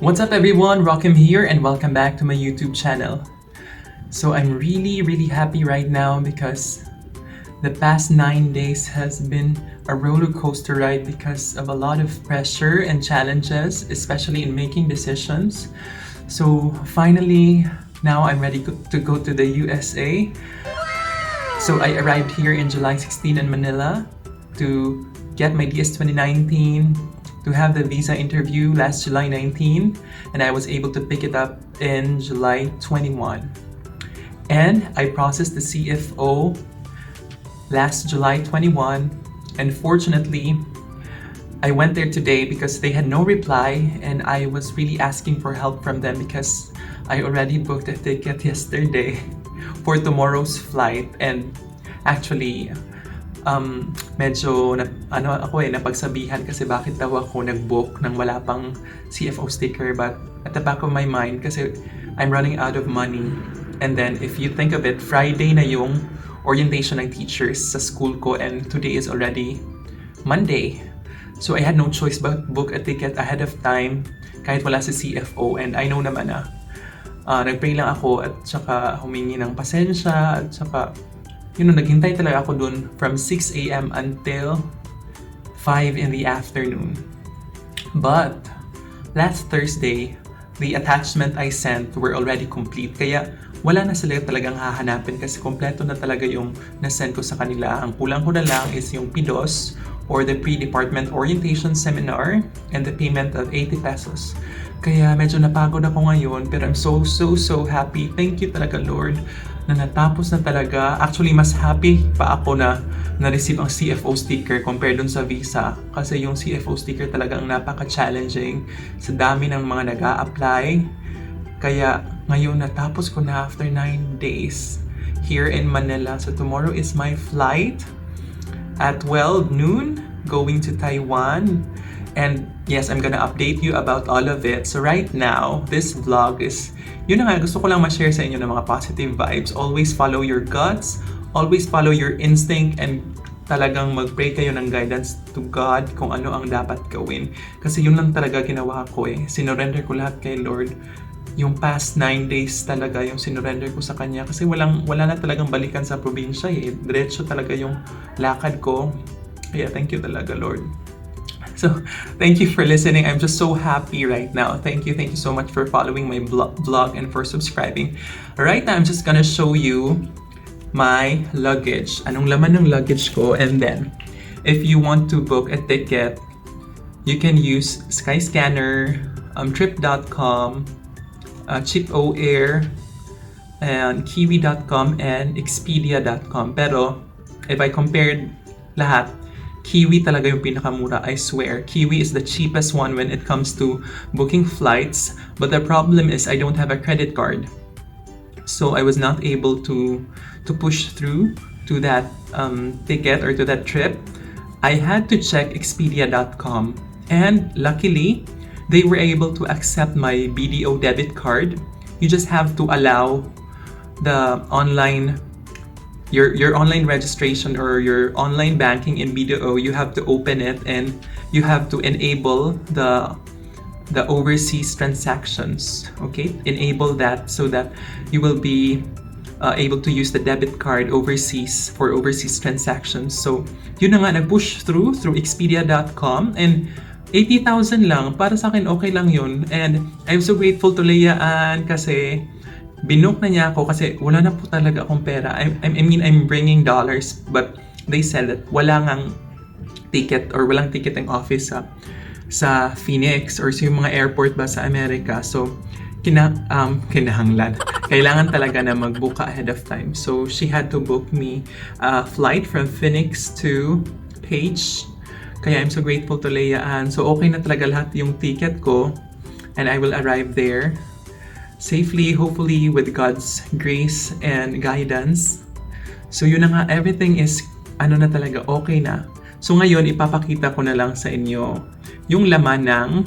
What's up everyone, Rockham here and welcome back to my YouTube channel. So I'm really happy right now because the past 9 days has been a roller coaster ride because of a lot of pressure and challenges, especially in making decisions. So finally, now I'm ready to go to the USA. So I arrived here in July 16 in Manila to get my DS 2019, to have the visa interview last July 19, and I was able to pick it up in July 21. And I processed the CFO last July 21, and fortunately, I went there today because they had no reply, and I was really asking for help from them because I already booked a ticket yesterday for tomorrow's flight. And actually, medyo napagsabihan kasi bakit daw ako nag-book nang wala pang CFO sticker, but at the back of my mind kasi I'm running out of money. And then if you think of it, Friday na yung orientation ng teachers sa school ko and today is already Monday. So I had no choice but book a ticket ahead of time kahit wala si CFO, and I know naman na nag-pray lang ako at saka humingi ng pasensya at saka naghintay talaga ako dun from 6 a.m. until 5 in the afternoon. But last Thursday, the attachment I sent were already complete. Kaya wala na sila talagang hahanapin kasi kompleto na talaga yung nasend ko sa kanila. Ang kulang ko na lang is yung PDOS or the Pre-Department Orientation Seminar and the payment of 80 pesos. Kaya medyo napagod ako ngayon, pero I'm so happy. Thank you talaga, Lord, na natapos na talaga. Actually, mas happy pa ako na na-receive ang CFO sticker compared dun sa visa. Kasi yung CFO sticker talagang napaka-challenging sa dami ng mga nag-a-apply. Kaya ngayon natapos ko na after 9 days here in Manila. So tomorrow is my flight at 12 noon going to Taiwan. And yes, I'm gonna update you about all of it. So right now, this vlog is, yun na nga, gusto ko lang ma-share sa inyo ng mga positive vibes. Always follow your guts, always follow your instinct, and talagang mag-pray kayo ng guidance to God kung ano ang dapat gawin. Kasi yun lang talaga ginawa ko eh. Sinurrender ko lahat kay Lord. Yung past 9 days talaga yung sinurrender ko sa Kanya. Kasi wala na talagang balikan sa probinsya eh. Diretso talaga yung lakad ko. Kaya thank you talaga, Lord. So, thank you for listening. I'm just so happy right now. Thank you so much for following my vlog and for subscribing. Right now, I'm just gonna show you my luggage. Anong laman ng luggage ko, and then, if you want to book a ticket, you can use Skyscanner, Trip.com, ChipOair, and Kiwi.com, and Expedia.com. Pero, if I compared lahat, Kiwi talaga yung pinakamura, I swear. Kiwi is the cheapest one when it comes to booking flights. But the problem is I don't have a credit card. So I was not able to push through to that ticket or to that trip. I had to check Expedia.com. And luckily, they were able to accept my BDO debit card. You just have to allow the online your online registration or your online banking in BDO. You have to open it and you have to enable the overseas transactions. Okay, enable that so that you will be able to use the debit card overseas for overseas transactions. So yun na nga, nag-push through Expedia.com, and 80,000 lang para sa akin, okay lang yun. And I'm so grateful to Leia Ann kasi binook na niya ako kasi wala na po talaga akong pera. I mean, I'm bringing dollars, but they said that walang ticket or walang ticket ang office sa Phoenix or sa mga airport ba sa Amerika. So, kinahanglan. Kailangan talaga na mag-book ahead of time. So, she had to book me a flight from Phoenix to Page. Kaya I'm so grateful to Leia Ann. So, okay na talaga lahat yung ticket ko, and I will arrive there safely, hopefully with God's grace and guidance. So yun na nga, everything is na talaga, okay na. So ngayon, ipapakita ko na lang sa inyo yung laman ng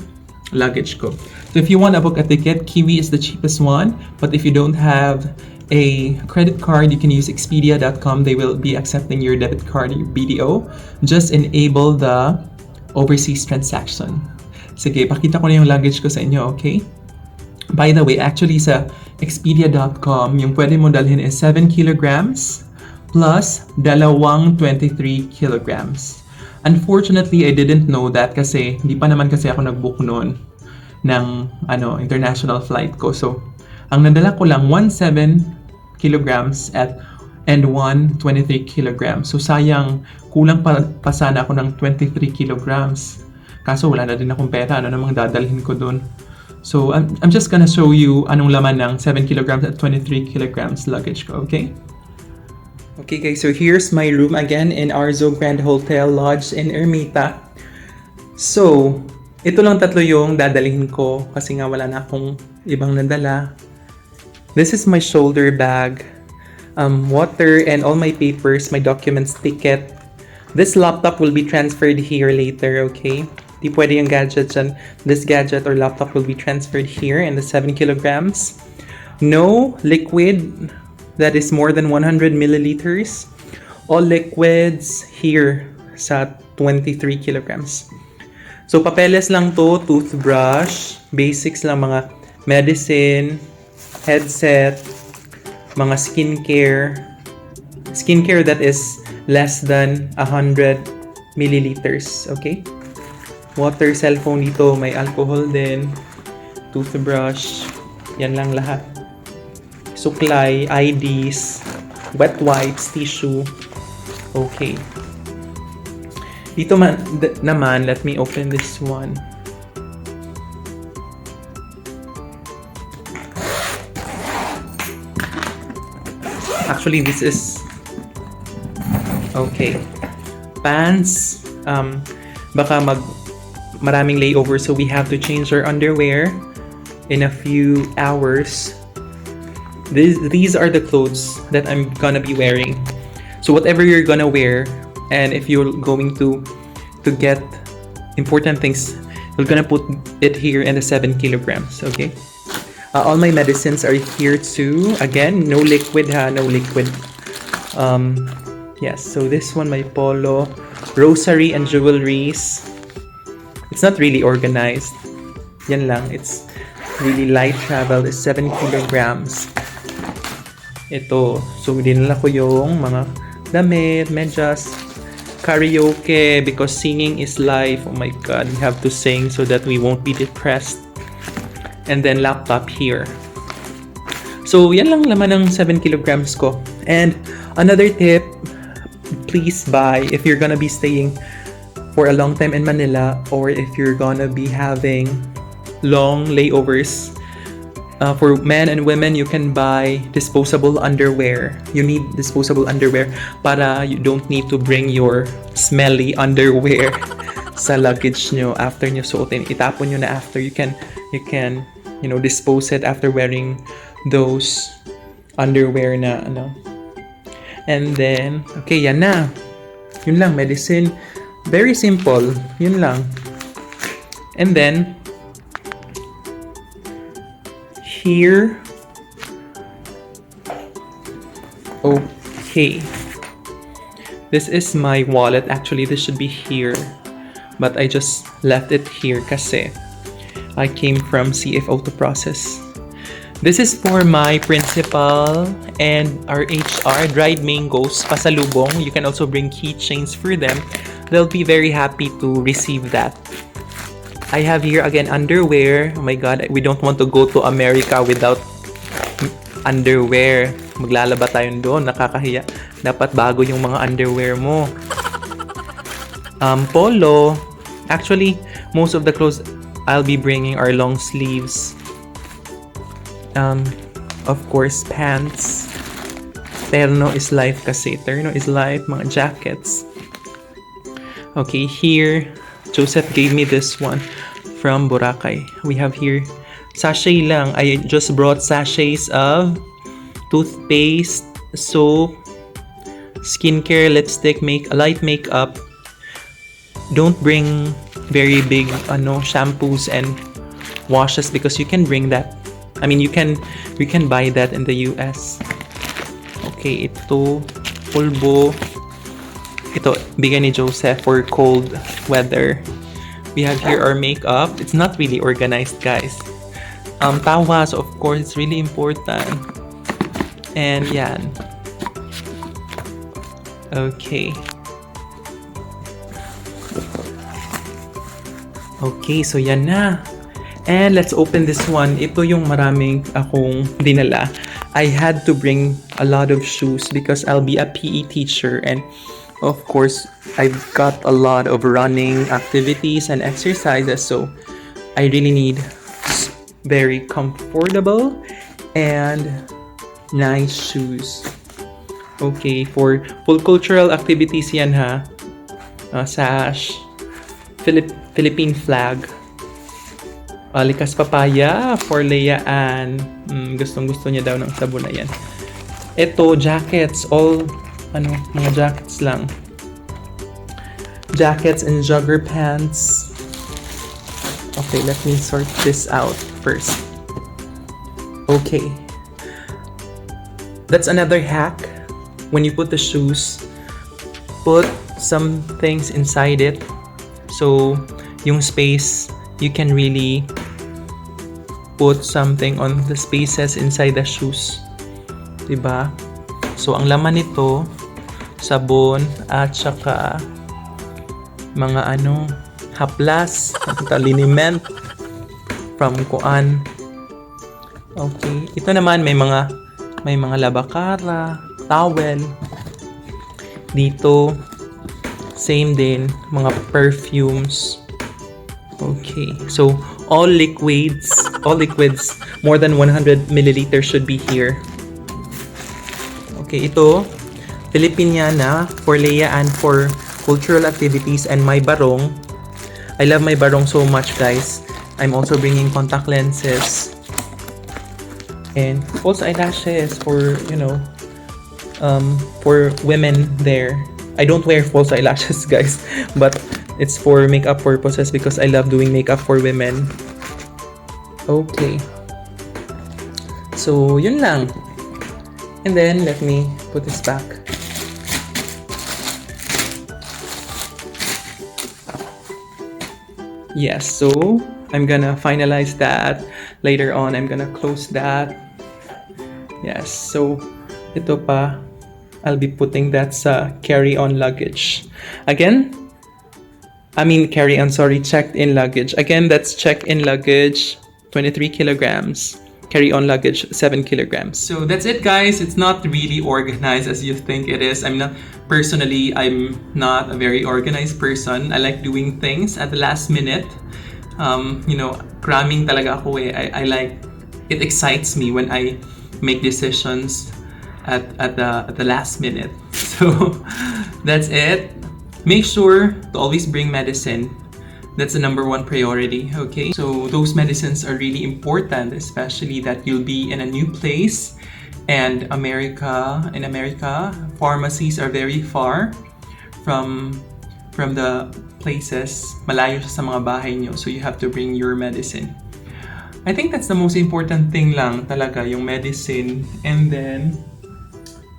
luggage ko. So if you want to book a ticket, Kiwi is the cheapest one. But if you don't have a credit card, you can use Expedia.com. They will be accepting your debit card, your BDO. Just enable the overseas transaction. Sige, pakita ko na yung luggage ko sa inyo, okay? By the way, actually sa Expedia.com, yung pwede mo dalhin is 7 kilograms plus dalawang 23 kilograms. Unfortunately, I didn't know that kasi hindi pa naman kasi ako nag-book noon ng international flight ko. So, ang nadala ko lang 17 kilograms and 123 kilograms. So, sayang, kulang pa sana ako ng 23 kilograms. Kaso wala na din akong pera. Ano namang dadalhin ko dun? So, I'm just gonna show you anong laman ng 7 kilograms at 23 kilograms luggage ko, okay? Okay guys, so here's my room again in Arzo Grand Hotel Lodge in Ermita. So, ito lang tatlo yung dadalhin ko kasi nga wala na akong ibang nadala. This is my shoulder bag, water and all my papers, my documents, ticket. This laptop will be transferred here later, okay? Di pwede yung gadget dyan. This gadget or laptop will be transferred here in the 7 kilograms. No liquid that is more than 100 milliliters. All liquids here sa 23 kilograms. So, papeles lang to, toothbrush, basics lang, mga medicine, headset, mga skincare that is less than 100 milliliters, okay? Water, cellphone dito, may alcohol din, toothbrush, yan lang lahat. Suklay, IDs, wet wipes, tissue, okay. Dito naman, let me open this one. Actually, this is okay. Pants, baka maraming layover, so we have to change our underwear in a few hours. These are the clothes that I'm gonna be wearing. So whatever you're gonna wear, and if you're going to get important things, we're gonna put it here in the 7 kilograms, okay? All my medicines are here too. Again, no liquid ha, no liquid. Yes, so this one, my polo, rosary and jewelries. It's not really organized. Yan lang, it's really light travel. It's 7 kilograms. Ito, so dinala ko yung mga damit, medyas, karaoke, because singing is life. Oh my God, we have to sing so that we won't be depressed. And then laptop here. So, yan lang laman ng 7 kilograms ko. And another tip, please buy if you're gonna be staying for a long time in Manila, or if you're gonna be having long layovers. For men and women, you can buy disposable underwear. You need disposable underwear para you don't need to bring your smelly underwear sa luggage nyo after nyo suotin. Itapon nyo na after. You can dispose it after wearing those underwear na And then, okay, yan na. Yun lang, medicine. Very simple. Yun lang. And then, here. Okay. This is my wallet. Actually, this should be here. But I just left it here kasi I came from CFO to process. This is for my principal and our HR, dried mangoes, pasalubong. You can also bring keychains for them. They'll be very happy to receive that. I have here again underwear. Oh my God, we don't want to go to America without underwear. Maglalaba tayo doon, nakakahiya. Dapat bago yung mga underwear mo. Polo. Actually, most of the clothes I'll be bringing are long sleeves. Of course, pants. Terno is life kasi. Terno is life. Mga jackets. Okay, here, Joseph gave me this one from Boracay. We have here, sachet lang. I just brought sachets of toothpaste, soap, skincare, lipstick, light makeup. Don't bring very big shampoos and washes because you can bring that. I mean, you can buy that in the US. Okay, ito pulbo. Ito bigay ni Joseph for cold weather. We have here our makeup. It's not really organized, guys. Tawas, of course, it's really important. And yan. Okay. Okay, so yan na. And let's open this one. Ito yung maraming akong dinala. I had to bring a lot of shoes because I'll be a PE teacher, and of course, I've got a lot of running activities and exercises, so I really need very comfortable and nice shoes. Okay, for full cultural activities yan ha. Sash, Philippine flag. Likas papaya for Leia Ann. Gustong-gusto niya daw ng sabon na yan. Ito, jackets. All, mga jackets lang. Jackets and jogger pants. Okay, let me sort this out first. Okay. That's another hack. When you put the shoes, put some things inside it. So, yung space, you can really put something on the spaces inside the shoes. Diba? So, ang laman nito, sabon, at saka mga haplas, liniment from kuan. Okay. Ito naman, may mga labakara, towel. Dito, same din, mga perfumes. Okay, so all liquids more than 100 milliliters should be here. Okay, ito Filipiniana for Leia and for cultural activities, and my barong. I love my barong so much, guys. I'm also bringing contact lenses and false eyelashes for for women there. I don't wear false eyelashes, guys, but it's for makeup purposes because I love doing makeup for women. Okay. So, yun lang. And then, let me put this back. Yes, so, I'm gonna finalize that. Later on, I'm gonna close that. Yes, so, ito pa. I'll be putting that sa carry-on luggage. Again, checked-in luggage. Again, that's checked-in luggage, 23 kilograms. Carry-on luggage, 7 kilograms. So that's it, guys. It's not really organized as you think it is. I'm not a very organized person. I like doing things at the last minute. Cramming talaga ako eh. It excites me when I make decisions at the last minute. So that's it. Make sure to always bring medicine. That's the number one priority, okay? So those medicines are really important, especially that you'll be in a new place. And in America, pharmacies are very far from the places. Malayo siya sa mga bahay nyo, so you have to bring your medicine. I think that's the most important thing lang talaga, yung medicine. And then,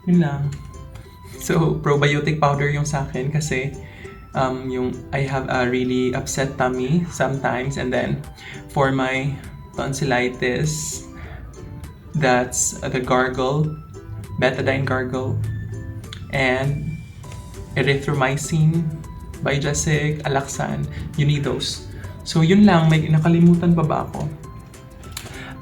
yun lang. So, probiotic powder yung sa akin kasi I have a really upset tummy sometimes, and then for my tonsillitis, that's the gargle, betadine gargle, and erythromycin, Bijasic, Alaxan. You need those. So yun lang, may nakalimutan pa ba ako?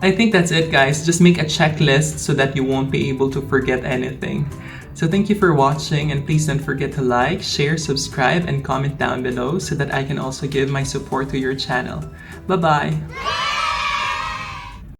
I think that's it, guys. Just make a checklist so that you won't be able to forget anything. So thank you for watching, and please don't forget to like, share, subscribe, and comment down below so that I can also give my support to your channel. Bye-bye!